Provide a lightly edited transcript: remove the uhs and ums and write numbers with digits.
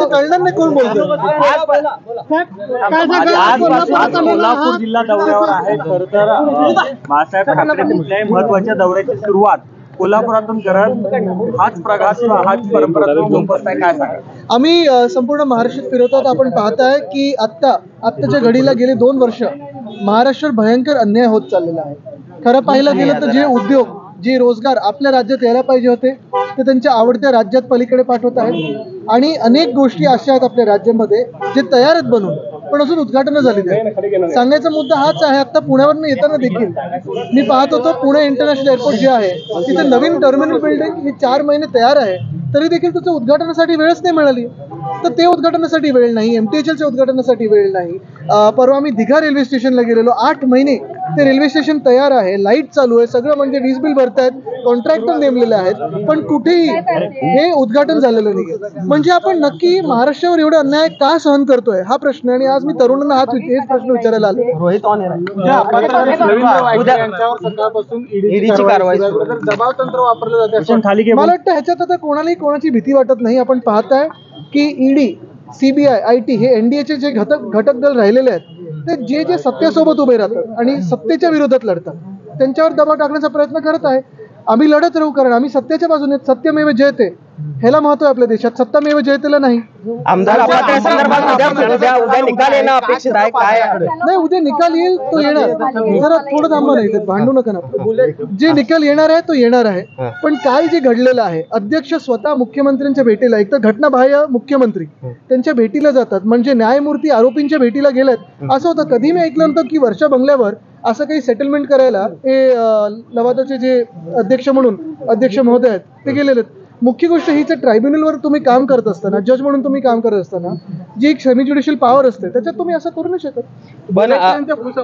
कळणार नाही कोण बोलतो. कोल्हापूर जिल्हा दौऱ्यावर आहे. खरं तर बाळासाहेब ठाकरे कुठल्याही महत्वाच्या दौऱ्याची सुरुवात कोल्हापुरातून करत हाच प्रघात किंवा हाच परंपरा जोपासताय, काय सांगा? आम्ही संपूर्ण महाराष्ट्रात फिरवतात. आपण पाहताय की आत्ताच्या घडीला गेले 2 वर्ष महाराष्ट्रात भयंकर अन्याय होत चाललेला आहे. खरं पाहिलं गेलं तर जे उद्योग, जे रोजगार आपल्या राज्यात यायला पाहिजे होते ते त्यांच्या आवडत्या राज्यात पलीकडे पाठवत आहेत. आणि अनेक गोष्टी अशा आहेत आपल्या राज्यामध्ये जे तयार आहेत बनून, पण अजून उद्घाटन झाली नाही. सांगायचा मुद्दा हाच आहे. आता पुण्यावरून येताना देखील मी पाहत होतो, पुणे इंटरनॅशनल एअरपोर्ट जे आहे तिथे नवीन टर्मिनल बिल्डिंग ही 4 महिने तयार आहे, तरी देखील त्याच्या उद्घाटनासाठी वेळच नाही मिळाली. तर ते उद्घाटनासाठी वेळ नाही, MTHLच्या उद्घाटनासाठी वेळ नाही. परवा आम्ही दिघा रेल्वे स्टेशनला गेलेलो. 8 महिने ते रेल्वे स्टेशन तयार आहे, लाईट चालू आहे, सगळं म्हणजे वीज बिल भरतायत, कॉन्ट्रॅक्टर नेमलेले आहेत, पण कुठेही हे उद्घाटन झालेलं नाही. म्हणजे आपण नक्की महाराष्ट्रावर एवढा अन्याय का सहन करतोय हा प्रश्न. आणि आज मी तरुणांना हेच प्रश्न विचारायला आलो. ईडीची कारवाई दबाव तंत्र वापरलं जाते. मला वाटतं ह्याच्यात आता कोणाची भीती वाटत नाही. आपण पाहताय की ईडी, CBI, IT हे NDAचे जे घटक दल राहिलेले आहेत ते जे सत्तेसोबत उभे राहतात आणि सत्तेच्या विरोधात लढतात त्यांच्यावर दबाव टाकण्याचा प्रयत्न करत आहे. आम्ही लढत राहू, कारण आम्ही सत्याच्या बाजूने. सत्यमेव जयते ह्याला महत्व आहे आपल्या देशात, सत्तामेव जयतेला नाही. आमदार उद्या निकाल येणं अपेक्षित आहे, काय? नाही, उद्या निकाल येईल तो येणार. जरा थोडं थांबा, नाही भांडू नका ना. जे निकाल येणार आहे तो येणार आहे. पण काय जे घडलेलं आहे, अध्यक्ष स्वतः मुख्यमंत्र्यांच्या भेटीला, एक तर घटनाबाह्य मुख्यमंत्री त्यांच्या भेटीला जातात, म्हणजे न्यायमूर्ती आरोपींच्या भेटीला गेलेत. असं होतं, कधी मी ऐकलं नव्हतं की वर्षा बंगल्यावर असं काही सेटलमेंट करायला हे लवादाचे जे अध्यक्ष महोदय आहेत ते गेलेले आहेत. मुख्य गोष्ट हीच, ट्रायब्युनलवर तुम्ही काम करत असताना, जज म्हणून तुम्ही काम करत असताना जी एक सेमी ज्युडिशियल पॉवर असते त्याच्यात तुम्ही असं करू नाही शकत.